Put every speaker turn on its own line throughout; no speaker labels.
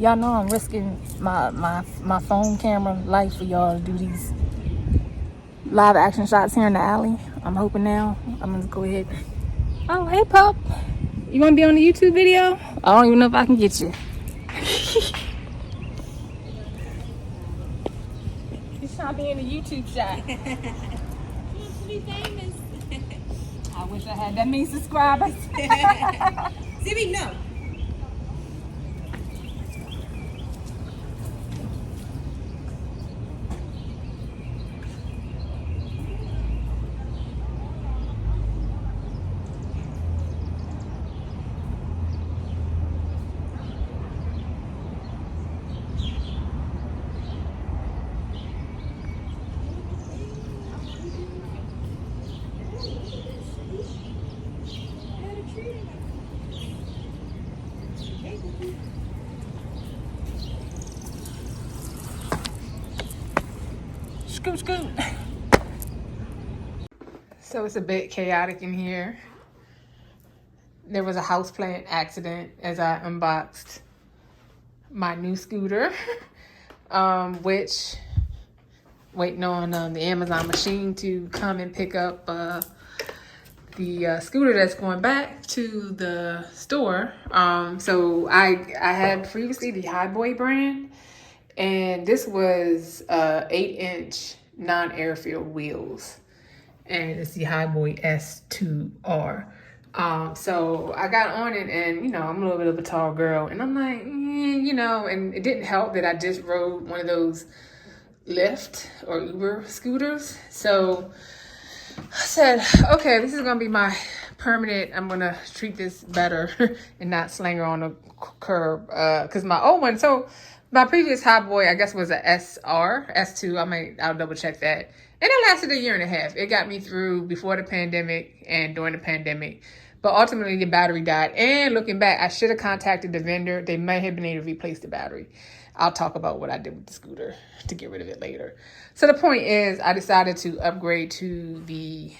Y'all know I'm risking my phone camera life for y'all to do these live action shots here in the alley. I'm hoping now. I'm gonna go ahead. Oh, hey, pup. You wanna be on the YouTube video? I don't even know if I can get you. He's trying to be in the YouTube shot.
He wants to be famous.
I wish I had that many subscribers.
See, we know.
Scoot, scoot. So it's a bit chaotic in here. There was a houseplant accident as I unboxed my new scooter, which waiting on the Amazon machine to come and pick up the scooter that's going back to the store. So I had previously the Hiboy brand, and this was 8-inch non-airfield wheels, and it's the Hiboy S2 R. So I got on it, and you know, I'm a little bit of a tall girl, and I'm like, you know, and it didn't help that I just rode one of those Lyft or Uber scooters. So I said, okay, this is gonna be my permanent. I'm gonna treat this better and not slang her on the curb, because my old one. So my previous Hiboy, I guess, was a S2. I'll double check that. And it lasted a year and a half. It got me through before the pandemic and during the pandemic. But ultimately, the battery died. And looking back, I should have contacted the vendor. They might have been able to replace the battery. I'll talk about what I did with the scooter to get rid of it later. So the point is, I decided to upgrade to the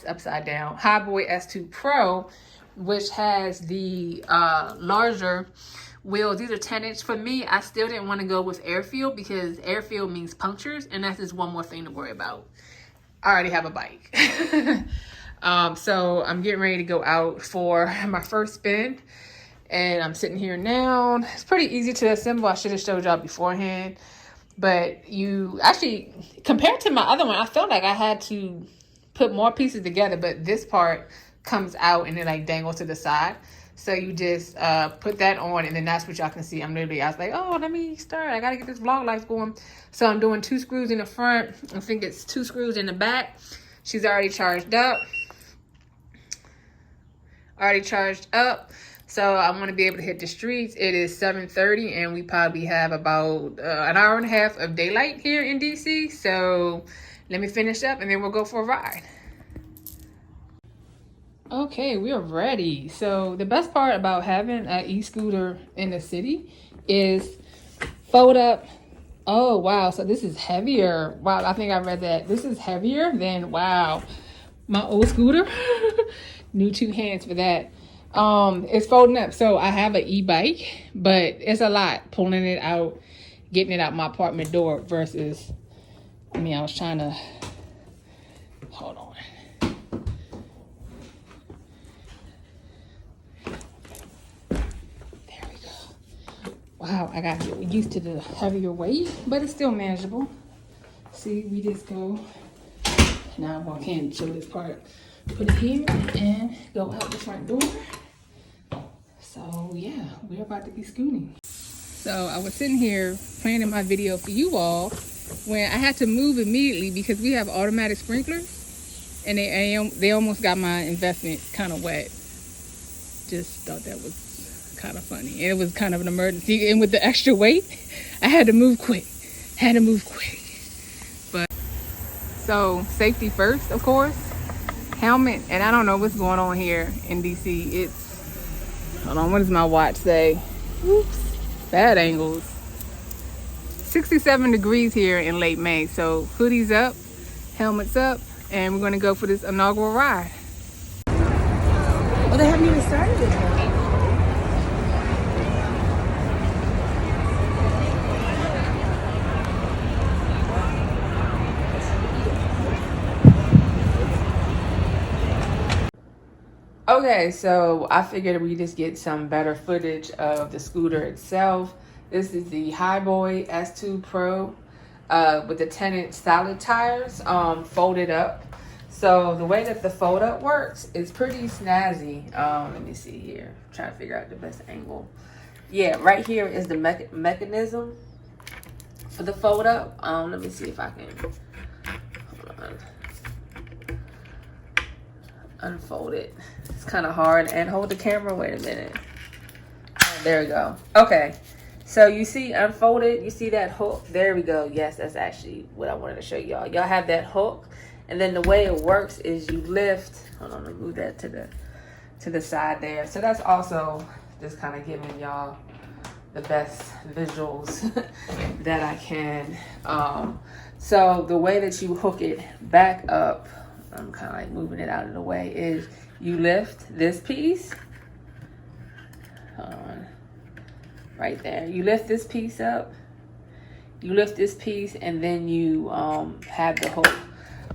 upside down Hiboy S2 Pro, which has the larger wheels. These are 10-inch. For me, I still didn't want to go with airfield because airfield means punctures, and that's just one more thing to worry about. I already have a bike. So I'm getting ready to go out for my first spin, and I'm sitting here now. It's pretty easy to assemble. I should have showed y'all beforehand, but you actually, compared to my other one, I felt like I had to put more pieces together, but this part comes out and it like dangles to the side. So you just put that on, and then that's what y'all can see. I was like, oh, let me start. I got to get this vlog life going. So I'm doing 2 screws in the front. I think it's 2 screws in the back. She's already charged up. So I want to be able to hit the streets. It is 7:30, and we probably have about an hour and a half of daylight here in DC. So let me finish up, and then we'll go for a ride. Okay, we are ready. So the best part about having an e-scooter in the city is fold up. Oh, wow. So this is heavier. Wow, I think I read that. This is heavier than, wow, my old scooter. New 2 hands for that. It's folding up. So I have an e-bike, but it's a lot pulling it out, getting it out my apartment door versus, I was trying to, hold on. Wow, I gotta get used to the heavier weight, but it's still manageable. See, we just go, now I can't show this part. Put it here and go out the front door. So yeah, we're about to be scooting. So I was sitting here planning my video for you all when I had to move immediately because we have automatic sprinklers, and they almost got my investment kind of wet. Just thought that was kind of funny, and it was kind of an emergency, and with the extra weight I had to move quick. But so safety first, of course. Helmet, and I don't know what's going on here in DC. It's, hold on, what does my watch say? Oops, bad angles. 67 degrees here in late May, so hoodies up, helmets up, and we're going to go for this inaugural ride.
Well, they haven't even started it yet.
Okay, so I figured we just get some better footage of the scooter itself. This is the Hiboy S2 Pro with the 10-inch solid tires folded up. So the way that the fold up works is pretty snazzy. Let me see here. I'm trying to figure out the best angle. Yeah, right here is the mechanism for the fold up. Let me see if I can unfold it. It's kind of hard. And hold the camera. Wait a minute. There we go. Okay. So you see unfolded. You see that hook? There we go. Yes, that's actually what I wanted to show y'all. Y'all have that hook. And then the way it works is you lift. Hold on. Let me move that to the side there. So that's also just kind of giving y'all the best visuals that I can. So the way that you hook it back up, I'm kind of like moving it out of the way, is you lift this piece. Hold on. Right there. You lift this piece up. You lift this piece and then you have the hook.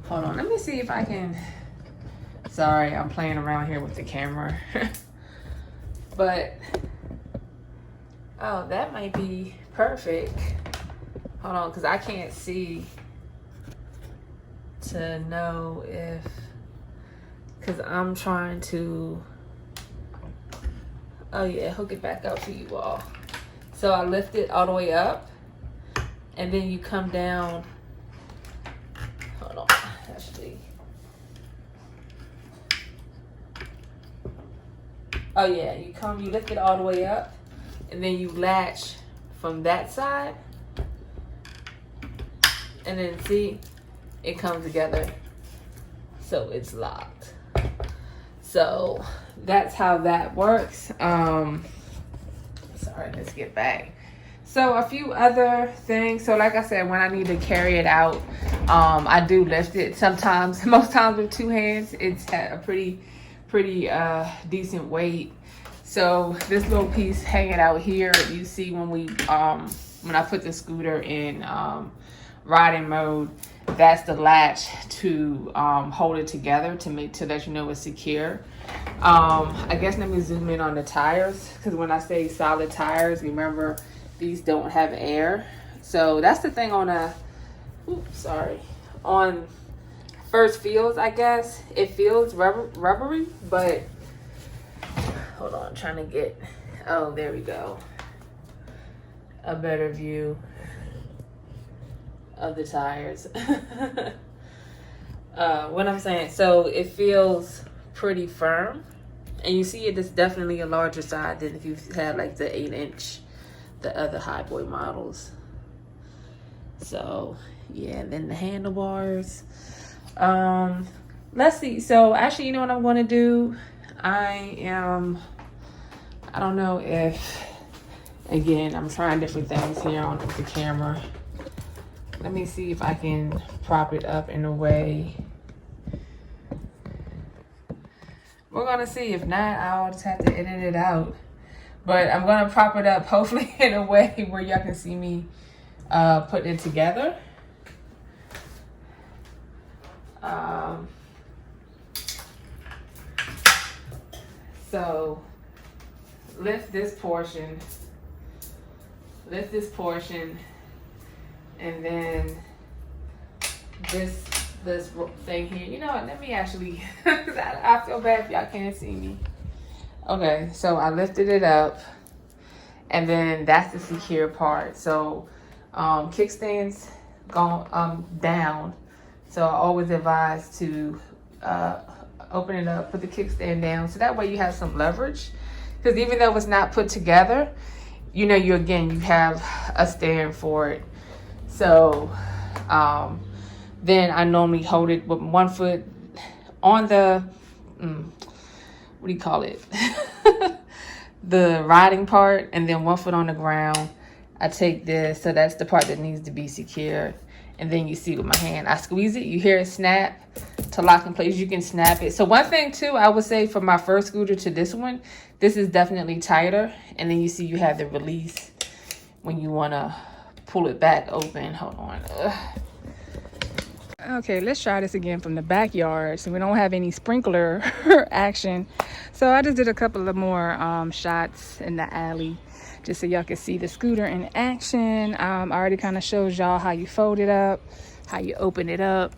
Hold on. Let me see if I can. Sorry, I'm playing around here with the camera. But, oh, that might be perfect. Hold on, because I can't see to know if, because I'm trying to, oh yeah, hook it back up for you all. So I lift it all the way up and then you come down. Hold on, actually. Oh yeah, you lift it all the way up and then you latch from that side and then see, it comes together so it's locked. So that's how that works. Sorry, let's get back. So a few other things. So like I said, when I need to carry it out, I do lift it sometimes. Most times with two hands. It's at a pretty decent weight. So this little piece hanging out here, you see when I put the scooter in riding mode, that's the latch to hold it together to let you know it's secure. I guess let me zoom in on the tires, because when I say solid tires, remember these don't have air. So that's the thing on on first feels, I guess it feels rubbery, but hold on, I'm trying to get, oh, there we go, a better view of the tires. What I'm saying, so it feels pretty firm, and you see it is definitely a larger side than if you had like the 8-inch, the other Hiboy models. So yeah, then the handlebars. Let's see. So actually, you know what I'm going to do? I don't know if, again, I'm trying different things here on the camera. Let me see if I can prop it up in a way. We're gonna see. If not, I'll just have to edit it out. But I'm gonna prop it up hopefully in a way where y'all can see me putting it together. So lift this portion, and then this thing here. You know what? Let me actually. I feel bad if y'all can't see me. Okay, so I lifted it up, and then that's the secure part. So kickstands go down. So I always advise to open it up, put the kickstand down, so that way you have some leverage. Because even though it's not put together, you know, you have a stand for it. So then I normally hold it with one foot on the, what do you call it? The riding part, and then one foot on the ground. I take this, so that's the part that needs to be secured. And then you see with my hand, I squeeze it, you hear it snap to lock in place. You can snap it. So one thing too, I would say from my first scooter to this one, this is definitely tighter. And then you see you have the release when you want to pull it back open. Hold on. Okay, let's try this again from the backyard so we don't have any sprinkler action. So I just did a couple of more shots in the alley just so y'all can see the scooter in action. I already kind of showed y'all how you fold it up, how you open it up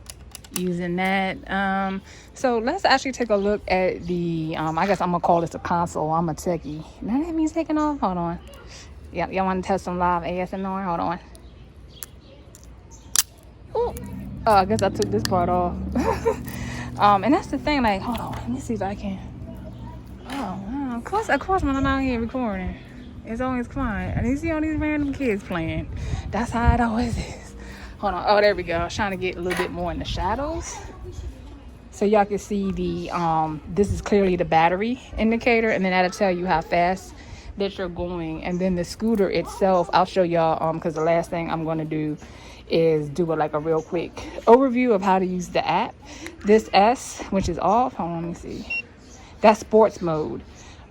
using that. So let's actually take a look at the, I guess I'm gonna call this a console. I'm a techie. Now that means taking off. Hold on. Yeah, y'all want to test some live ASMR? Hold on. Ooh. Oh, I guess I took this part off. And that's the thing, like, hold on, let me see if I can. Oh, wow. Of course, when I'm out here recording, it's always quiet. And you see all these random kids playing. That's how it always is. Hold on. Oh, there we go. I was trying to get a little bit more in the shadows. So y'all can see the, this is clearly the battery indicator, and then that'll tell you how fast that you're going. And then the scooter itself, I'll show y'all, because the last thing I'm going to do is do like a real quick overview of how to use the app. This S, which is off, hold on, let me see. That's sports mode.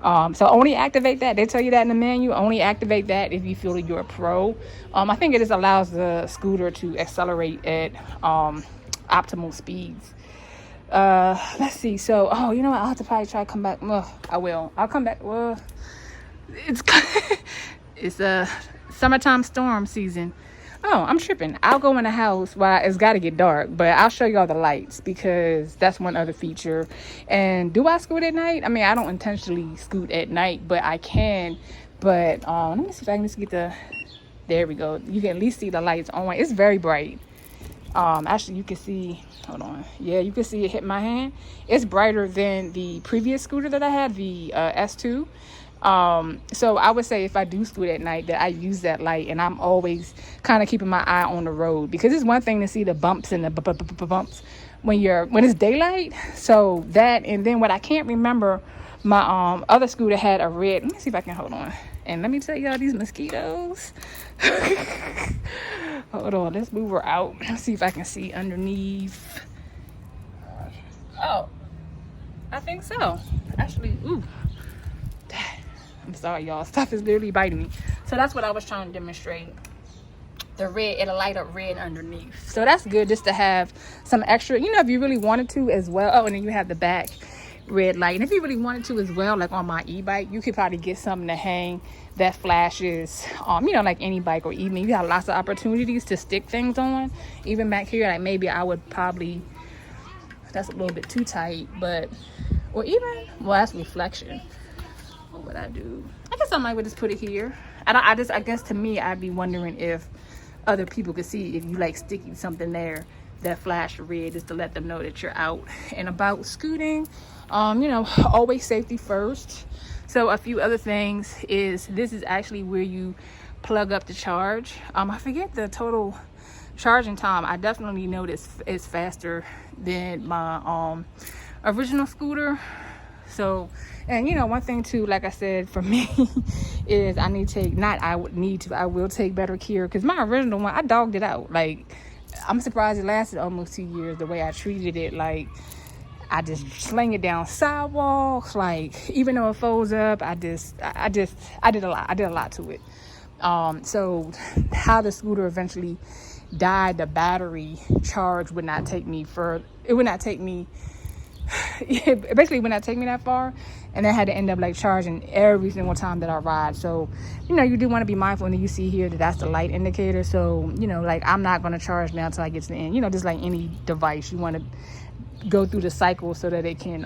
So only activate that. They tell you that in the menu. Only activate that if you feel that you're a pro. I think it just allows the scooter to accelerate at optimal speeds. Let's see. So, oh, you know what? I'll have to probably try to come back. I will. I'll come back. Well, it's a summertime storm season. Oh, I'm tripping. I'll go in the house while it's got to get dark, but I'll show y'all the lights because that's one other feature. And do I scoot at night? I mean, I don't intentionally scoot at night, but I can. But let me see if I can just get the, there we go. You can at least see the lights on. It's very bright. Actually, you can see, hold on. Yeah, you can see it hit my hand. It's brighter than the previous scooter that I had, the S2. So I would say if I do scoot at night that I use that light, and I'm always kind of keeping my eye on the road, because it's one thing to see the bumps and the bumps when it's daylight. So that, and then what I can't remember, my other scooter had a red, let me see if I can hold on, and let me tell y'all these mosquitoes. Hold on, let's move her out. Let's see if I can see underneath. Oh, I think so. Actually, ooh. I'm sorry, y'all. Stuff is literally biting me. So that's what I was trying to demonstrate. The red, it'll light up red underneath. So that's good just to have some extra, you know, if you really wanted to as well. Oh, and then you have the back red light. And if you really wanted to as well, like on my e-bike, you could probably get something to hang that flashes, you know, like any bike, or even you have lots of opportunities to stick things on. Even back here, like maybe I would probably, that's a little bit too tight, but, or even, well, that's reflection. What would I do? I guess I might just put it here. I guess to me, I'd be wondering if other people could see if you like sticking something there that flash red, just to let them know that you're out and about scooting. You know, always safety first. So a few other things is, this is actually where you plug up the charge. I forget the total charging time. I definitely noticed it's faster than my original scooter. So, and you know, one thing too, like I said, for me is I will take better care, because my original one, I dogged it out. Like, I'm surprised it lasted almost 2 years the way I treated it. Like, I just sling it down sidewalks. Like, even though it folds up, I did a lot to it. So how the scooter eventually died, the battery charge would not take me further. It would not take me, basically would not take me that far, and I had to end up like charging every single time that I ride. So, you know, you do want to be mindful, and you see here that that's the light indicator. So, you know, like, I'm not going to charge now until I get to the end. You know, just like any device, you want to go through the cycle so that it can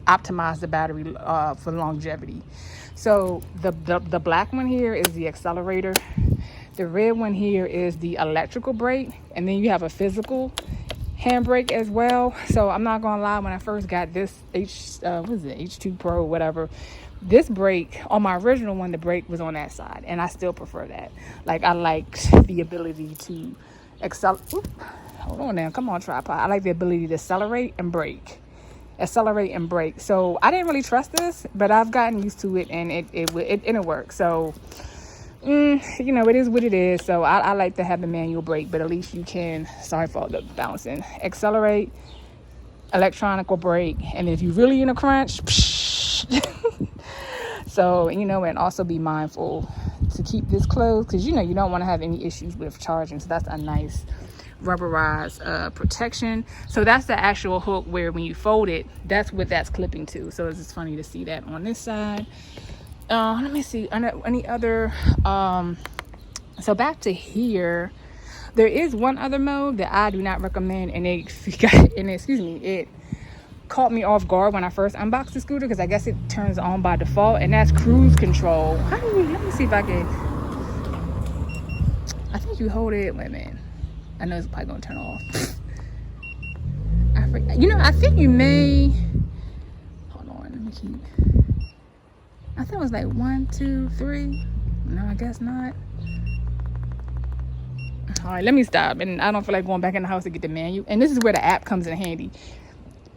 optimize the battery for longevity. So the black one here is the accelerator. The red one here is the electrical brake, and then you have a physical handbrake as well. So I'm not gonna lie, when I first got this H2 Pro, whatever, this brake on my original one, the brake was on that side, and I still prefer that. Like, I liked the ability to accelerate. Hold on now, come on, tripod. I like the ability to accelerate and brake. So I didn't really trust this, but I've gotten used to it, and it works. So you know, it is what it is. So I like to have the manual brake, but at least you can, sorry for all the bouncing, accelerate, electronical brake, and if you're really in a crunch, so, you know, and also be mindful to keep this closed, because, you know, you don't want to have any issues with charging. So that's a nice rubberized protection. So that's the actual hook where when you fold it, that's what that's clipping to. So it's just funny to see that on this side. Let me see any other so back to here, there is one other mode that I do not recommend, and it caught me off guard when I first unboxed the scooter, because I guess it turns on by default, and that's cruise control. Let me see if I can. I think you hold it. Wait a minute. I know it's probably gonna turn off. I think you may. Hold on. Let me keep. I think it was like 1, 2, 3. No, I guess not. All right, let me stop. And I don't feel like going back in the house to get the manual. And this is where the app comes in handy,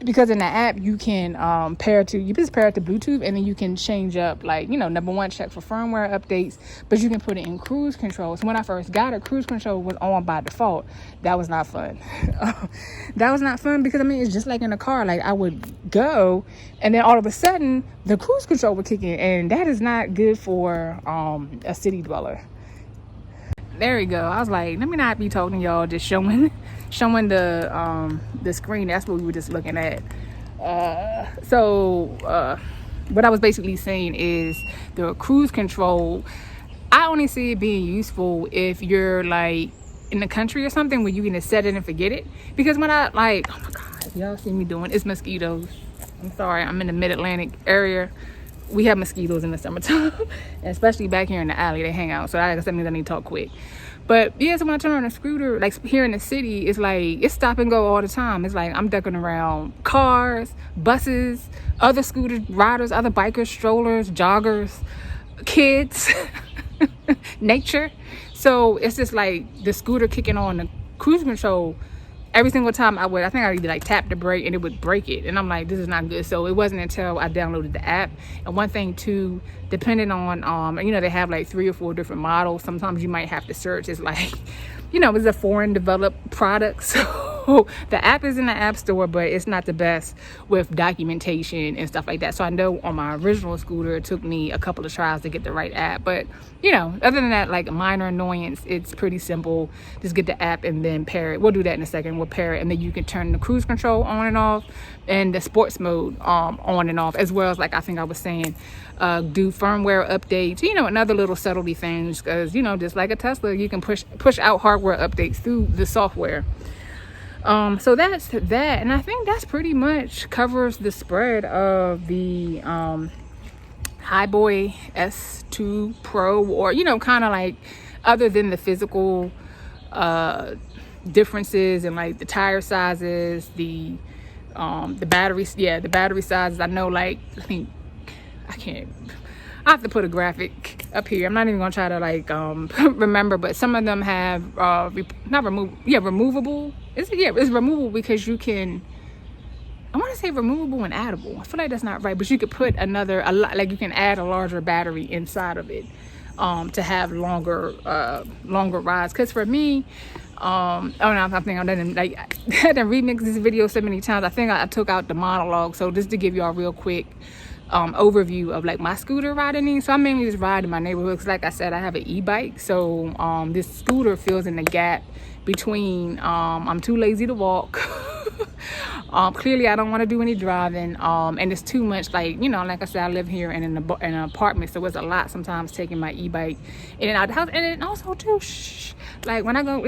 because in the app you can pair it to Bluetooth, and then you can change up, like, number one, check for firmware updates, but you can put it in cruise control. So when I first got it, cruise control was on by default. That was not fun. That was not fun, because it's just like in a car. Like, I would go, and then all of a sudden the cruise control would kick in, and that is not good for a city dweller. There we go. I was like, let me not be talking to y'all, just showing the screen. That's what we were just looking at. What I was basically saying is the cruise control, I only see it being useful if you're like in the country or something where you can just set it and forget it. Because when oh my God, y'all see me doing, it's mosquitoes. I'm sorry, I'm in the mid-Atlantic area. We have mosquitoes in the summertime, and especially back here in the alley, they hang out. So that means I need to talk quick. But yeah, so when I turn on a scooter, like here in the city, it's like it's stop and go all the time. It's like I'm ducking around cars, buses, other scooter riders, other bikers, strollers, joggers, kids, nature. So it's just like the scooter kicking on the cruise control. Every single time I think I'd like tap the brake and it would break it. And I'm like, this is not good. So it wasn't until I downloaded the app. And one thing too, depending on, they have like 3 or 4 different models. Sometimes you might have to search. It's like, it's a foreign developed product. So the app is in the app store, but it's not the best with documentation and stuff like that. So I know on my original scooter, it took me a couple of tries to get the right app. But, other than that, like a minor annoyance, it's pretty simple. Just get the app and then pair it. We'll do that in a second. We'll pair it, and then you can turn the cruise control on and off, and the sports mode on and off, as well as, like I think I was saying, do firmware updates, and other little subtlety things, because, just like a Tesla, you can push out hardware updates through the software. So that's that, and I think that's pretty much covers the spread of the Hiboy S2 Pro, or kind of like, other than the physical differences and like the tire sizes, the battery sizes. I know, like, I have to put a graphic up here. I'm not even gonna try to like remember, but some of them have removable. It's removable, because you can, I want to say removable and addable. I feel like that's not right, but you could put you can add a larger battery inside of it to have longer rides. Because for me, I think I didn't remix this video so many times. I think I took out the monologue. So just to give y'all a real quick overview of like my scooter riding. So I mainly just ride in my neighborhood, because like I said, I have an e-bike. So this scooter fills in the gap between I'm too lazy to walk. Clearly I don't want to do any driving, and it's too much, like, like I said, I live here in an apartment, so it's a lot sometimes taking my e-bike in and out of the house. And then also too, like when I go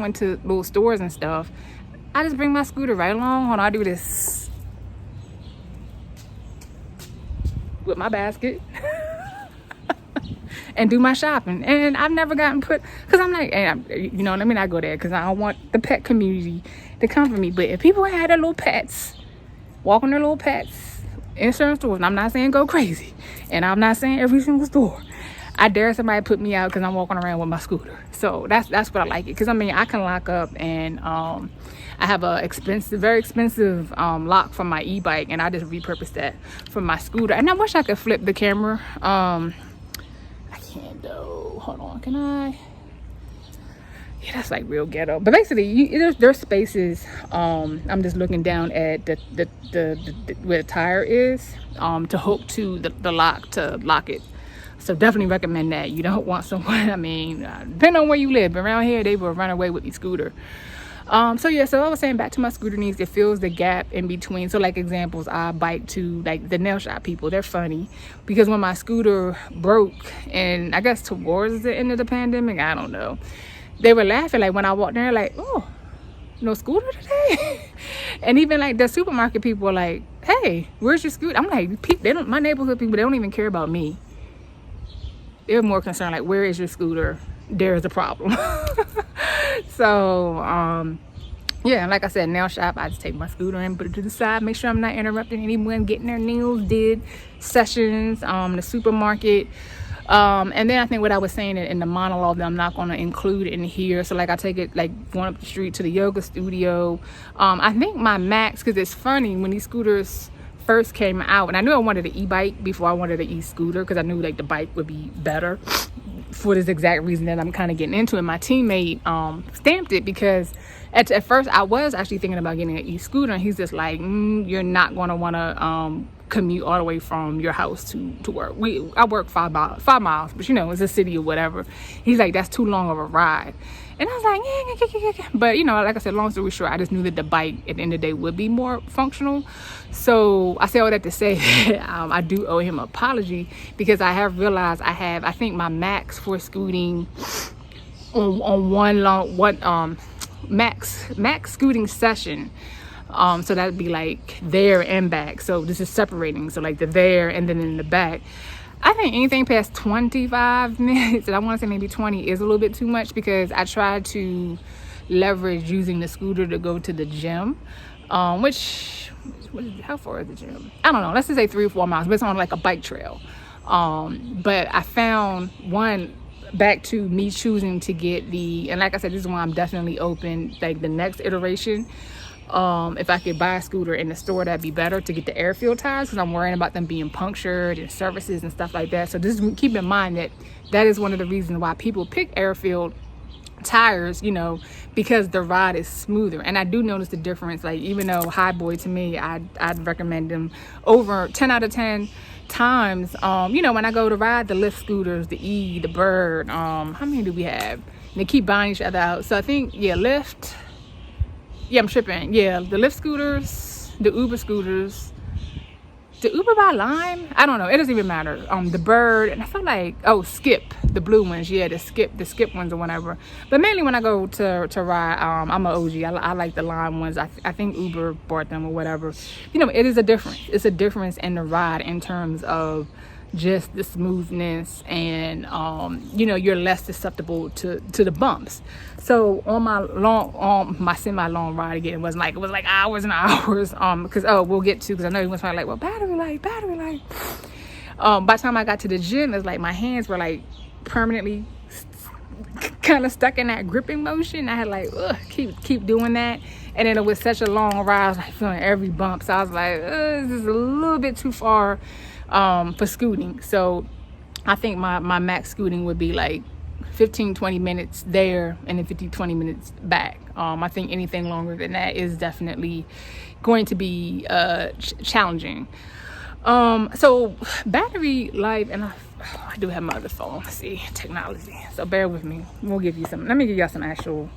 into little stores and stuff, I just bring my scooter right along. Hold on, I do this with my basket and do my shopping. And I've never gotten put, because I'm like, let me not go there, because I don't want the pet community to come for me. But if people had their little pets, walking their little pets in certain stores, and I'm not saying go crazy, and I'm not saying every single store, I dare somebody put me out because I'm walking around with my scooter. So that's what I like it, because I can lock up, and I have a very expensive lock from my e-bike, and I just repurposed that for my scooter. And I wish I could flip the camera. I can't though. Hold on, can I? Yeah, that's like real ghetto. But basically, there's spaces. I'm just looking down at the where the tire is, to hook to the lock, to lock it
So definitely recommend that. You don't want someone, I mean, depending on where you live, around here they will run away with the scooter. So yeah, so I was saying, back to my scooter needs, it fills the gap in between. So like examples, I bike to like the nail shop people. They're funny because when my scooter broke, and I guess towards the end of the pandemic, I don't know, they were laughing like when I walked there, like, oh, no scooter today. And even like the supermarket people were like, hey, where's your scooter? I'm like, they don't, my neighborhood people, they don't even care about me. They're more concerned like, where is your scooter? There's a problem. So yeah, like I said, nail shop, I just take my scooter and put it to the side, make sure I'm not interrupting anyone getting their nails did, sessions, the supermarket. And then I think what I was saying in the monologue that I'm not going to include in here, so like I take it like going up the street to the yoga studio. I think my max, because it's funny, when these scooters first came out, and I knew I wanted an e-bike before I wanted an e-scooter, because I knew like the bike would be better for this exact reason that I'm kind of getting into it. My teammate stamped it because at first I was actually thinking about getting an e-scooter, and he's just like, you're not going to want to commute all the way from your house to work. I work 5 miles, but you know, it's a city or whatever. He's like, that's too long of a ride. And I was like, yeah. But you know, like I said, long story short, I just knew that the bike at the end of the day would be more functional. So I say all that to say that I do owe him an apology, because I have realized I think my max for scooting on max scooting session. So that'd be like there and back. So this is separating. So like the there and then in the back. I think anything past 25 minutes, and I want to say maybe 20, is a little bit too much, because I try to leverage using the scooter to go to the gym, how far is the gym? I don't know. Let's just say 3 or 4 miles, but it's on like a bike trail. But I found back to me choosing to get and like I said, this is why I'm definitely open, like the next iteration. If I could buy a scooter in the store, that'd be better, to get the air-filled tires, because I'm worrying about them being punctured and services and stuff like that. So just keep in mind that is one of the reasons why people pick air-filled tires, you know, because the ride is smoother. And I do notice the difference. Like, even though Hiboy, to me, I'd recommend them over 10 out of 10 times. You know, when I go to ride the Lyft scooters, the the Bird, how many do we have? And they keep buying each other out. So I think, Lyft. Yeah, I'm tripping. Yeah, the Lyft scooters, the Uber scooters, the Uber by Lime. I don't know. It doesn't even matter. The Bird, and I feel like Skip, the blue ones. Yeah, the Skip ones or whatever. But mainly when I go to ride, I'm an OG. I like the Lime ones. I think Uber bought them or whatever. You know, it is a difference. It's a difference in the ride in terms of just the smoothness, and you know, you're less susceptible to the bumps. So on my semi-long ride again, it was like hours and hours, because we'll get to, because I know you was probably like, well, battery life. By the time I got to the gym, it's like my hands were like permanently kind of stuck in that gripping motion. I had like, keep doing that, and then it was such a long ride, I was like feeling every bump. So I was like, this is a little bit too far for scooting. So I think my max scooting would be like 15-20 minutes there, and then 50-20 minutes back. I think anything longer than that is definitely going to be challenging. So battery life, and I do have my other phone. Let's see, technology, so bear with me. Let me give y'all some actual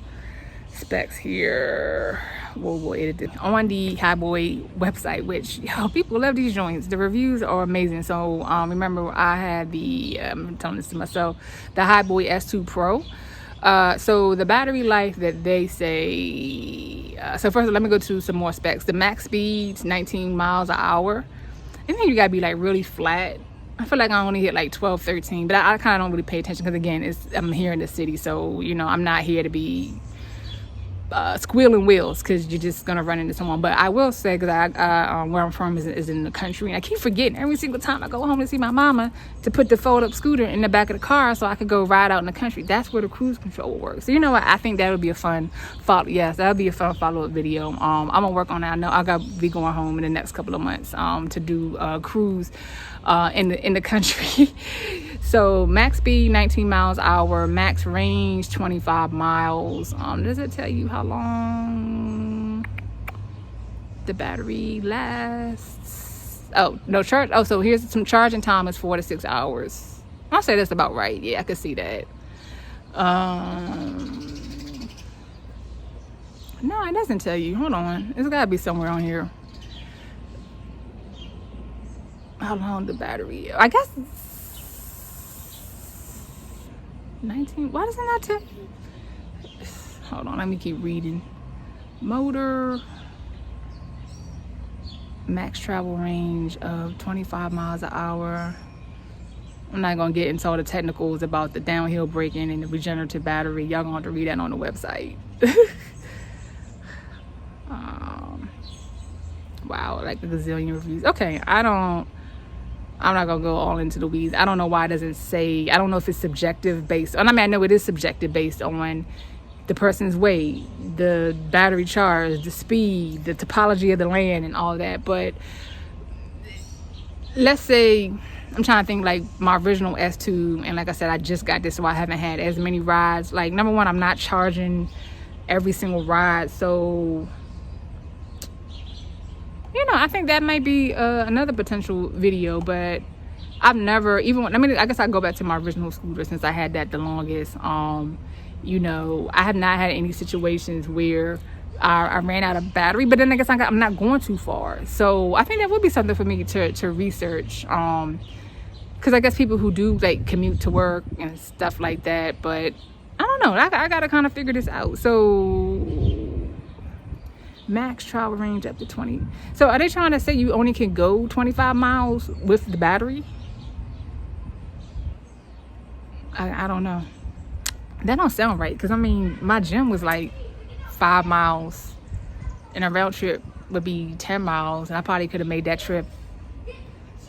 specs here. We'll edit it on the Hiboy website, which people love these joints. The reviews are amazing. So remember, I had I'm telling this to myself, the Hiboy S2 Pro. So the battery life that they say, so first let me go to some more specs. The max speed's 19 miles an hour. I think you gotta be like really flat. I feel like I only hit like 12, 13, but I kind of don't really pay attention, because again, I'm here in the city, so you know, I'm not here to be squealing wheels, because you're just gonna run into someone. But I will say, because where I'm from is in the country, and I keep forgetting every single time I go home to see my mama to put the fold-up scooter in the back of the car so I could go ride out in the country. That's where the cruise control works. So you know what, I think that would be a fun follow-up video. I'm gonna work on that. I know I gotta be going home in the next couple of months to do a cruise in the country. So max speed 19 miles an hour, max range 25 miles. Does it tell you how long the battery lasts? So here's some charging time is 4 to 6 hours. I'll say that's about right. Yeah, I can see that. No, it doesn't tell you. Hold on. It's got to be somewhere on here. How long the battery is. I guess 19. Why does it not tell? Hold on. Let me keep reading. Motor. Max travel range of 25 miles an hour. I'm not going to get into all the technicals about the downhill braking and the regenerative battery. Y'all going to have to read that on the website. Wow, like a gazillion reviews. Okay, I'm not going to go all into the weeds. I don't know why it doesn't say. I don't know if it's subjective based. I mean, I know it is subjective based on the person's weight, the battery charge, the speed, the topology of the land and all that. But let's say, I'm trying to think like my original S2, and like I said, I just got this, so I haven't had as many rides. Like, number one, I'm not charging every single ride, so I think that might be another potential video. But I've never I guess I go back to my original scooter since I had that the longest. I have not had any situations where I ran out of battery, but then I guess I'm not going too far. So I think that would be something for me to research. Because I guess people who do like commute to work and stuff like that, but I don't know. I got to kind of figure this out. So max travel range up to 20. So are they trying to say you only can go 25 miles with the battery? I don't know. That don't sound right, because I mean, my gym was like 5 miles and a round trip would be 10 miles, and I probably could have made that trip,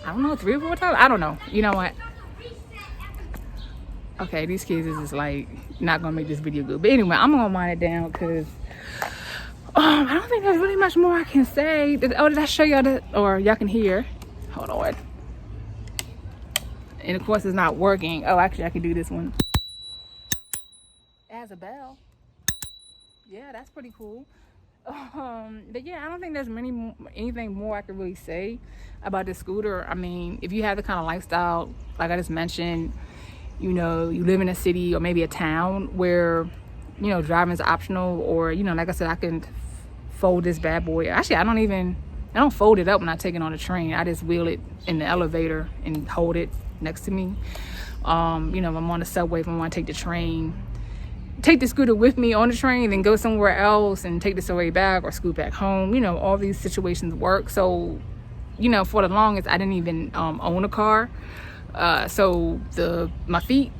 I don't know, 3 or 4 times. I don't know. You know what? Okay, these kids is just like not gonna make this video good. But anyway, I'm gonna wind it down because I don't think there's really much more I can say. Did I show y'all that, or y'all can hear? Hold on. And of course it's not working. Oh, actually I can do this one. It has a bell. Yeah, that's pretty cool. But yeah, I don't think there's anything more I can really say about this scooter. I mean, if you have the kind of lifestyle like I just mentioned, you live in a city or maybe a town where driving is optional, or like I said, I can fold this bad boy. Actually, I don't fold it up when I take it on the train. I just wheel it in the elevator and hold it next to me. If I'm on the subway, if I want to take the train, take the scooter with me on the train, then go somewhere else and take the subway back or scoot back home. All these situations work. So, for the longest, I didn't even own a car. So my feet,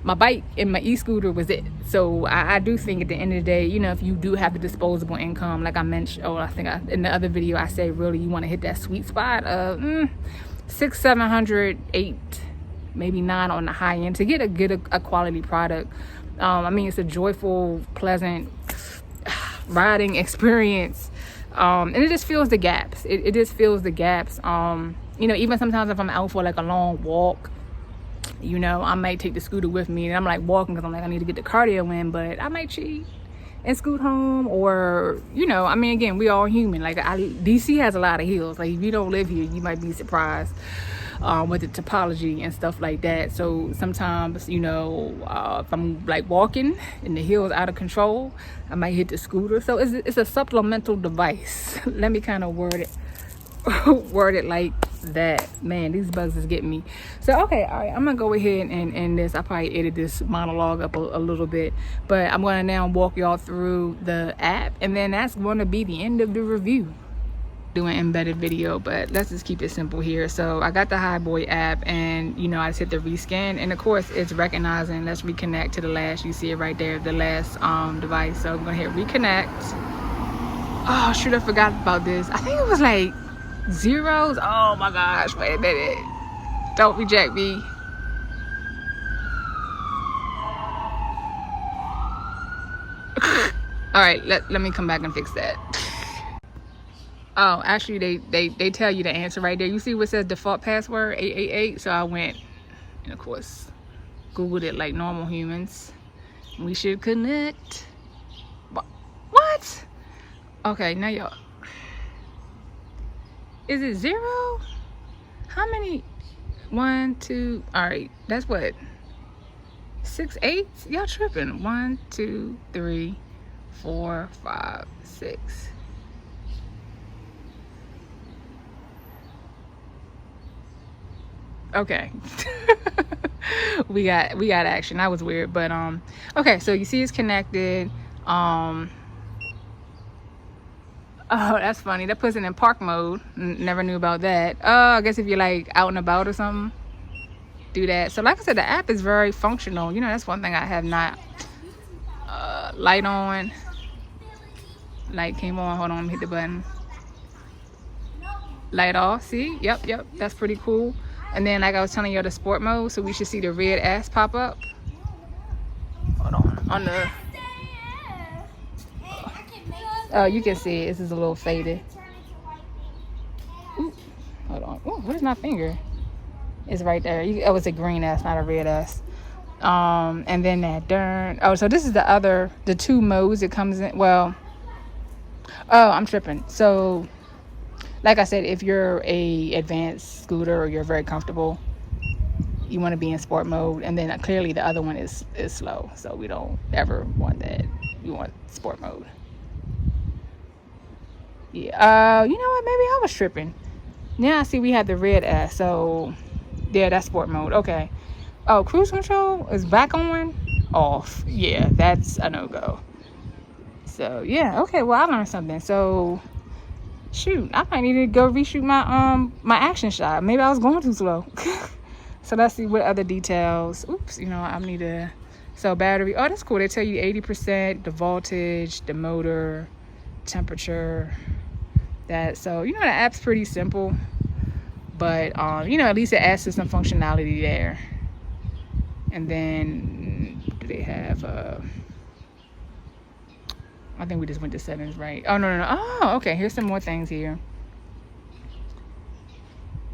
my bike and my e-scooter was it. So I do think at the end of the day, if you do have the disposable income, like I mentioned, I think in the other video I say, really you want to hit that sweet spot of $600, $700, $800, maybe $900 on the high end to get a quality product. I mean, it's a joyful, pleasant riding experience, and it just fills the gaps. It just fills the gaps. Even sometimes if I'm out for like a long walk, I might take the scooter with me, and I'm like walking because I'm like, I need to get the cardio in, but I might cheat and scoot home, or I mean, again, we all human. Like DC has a lot of hills. Like if you don't live here, you might be surprised with the topology and stuff like that. So sometimes if I'm like walking and the hill's out of control, I might hit the scooter. So it's a supplemental device. Let me kind of word it like that. Man, these bugs is getting me. So okay, all right, I'm gonna go ahead and end this. I probably edit this monologue up a little bit, but I'm gonna now walk y'all through the app, and then that's going to be the end of the review. Do an embedded video, but let's just keep it simple here. So I got the Hiboy app, and I just hit the rescan, and of course it's recognizing let's reconnect to the last, you see it right there, the last device. So I'm gonna hit reconnect. Oh shoot, I forgot about this. I think it was like zeros. Oh my gosh, wait a minute, don't reject me. All right, let me come back and fix that. Oh, actually they tell you the answer right there. You see what says default password 888. So I went and of course Googled it like normal humans. We should connect. What? Okay, now y'all, is it 0? How many? 1, 2. All right, that's what, 6, 8. Y'all tripping. 1, 2, 3, 4, 5, 6. Okay. we got action. That was weird, but okay, so you see it's connected. Oh, that's funny. That puts it in park mode. Never knew about that. I guess if you're like out and about or something, do that. So like I said, the app is very functional. You know, that's one thing I have not. Light on. Light came on. Hold on, let me hit the button. Light off. See? Yep. That's pretty cool. And then, like I was telling you, the sport mode, so we should see the red S pop up. Hold on the. Oh, you can see it. This is a little faded. Ooh, hold on. Ooh, where's my finger? It's right there. Oh, it's a green S, not a red S. And then that darn. Oh, so this is the 2 modes it comes in. Well, oh, I'm tripping. So, like I said, if you're a advanced scooter or you're very comfortable, you want to be in sport mode, and then clearly the other one is slow, so we don't ever want that. We want sport mode. Yeah. You know what? Maybe I was tripping. Now I see we had the red S, so yeah, that's sport mode. Okay. Oh, cruise control is back on, off. Yeah, that's a no-go. So yeah. Okay. Well, I learned something. So. Shoot, I might need to go reshoot my action shot. Maybe I was going too slow. So let's see what other details. Oops, you know, I need to. So battery. Oh, that's cool. They tell you 80%, the voltage, the motor, temperature. That. So you know, the app's pretty simple, but you know, at least it adds to some functionality there. And then do they have I think we just went to settings, right? Oh, no. Oh, okay. Here's some more things here.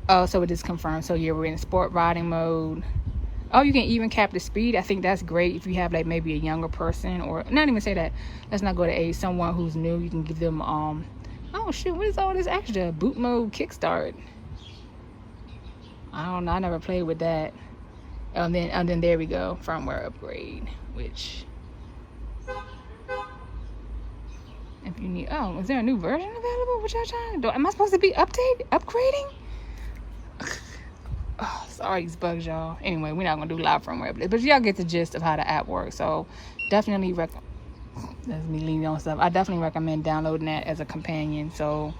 Oh, so it just confirmed. So, yeah, we're in sport riding mode. Oh, you can even cap the speed. I think that's great if you have, like, maybe a younger person, or not even say that. Let's not go to age. Someone who's new, you can give them, oh, shoot, what is all this extra? Boot mode kickstart. I don't know. I never played with that. And then there we go. Firmware upgrade, which... If you need, is there a new version available? What y'all trying to do? Am I supposed to be upgrading? Oh, sorry, these bugs, y'all. Anyway, we're not gonna do live firmware updates, but y'all get the gist of how the app works. So definitely that's me leaning on stuff. I definitely recommend downloading that as a companion. So,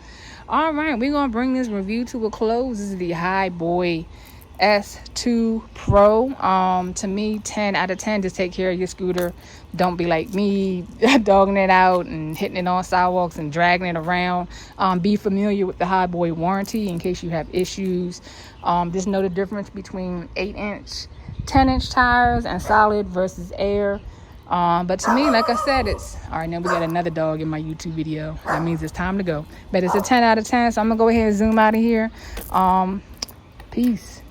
all right, we're gonna bring this review to a close. This is the Hiboy S2 Pro. To me, 10 out of 10. Just take care of your scooter. Don't be like me, dogging it out and hitting it on sidewalks and dragging it around. Be familiar with the Hiboy warranty in case you have issues. Just know the difference between 8-inch, 10-inch tires and solid versus air. But to me, like I said, it's all right. Now we got another dog in my YouTube video. That means it's time to go. But it's a 10 out of 10. So I'm gonna go ahead and zoom out of here. Peace.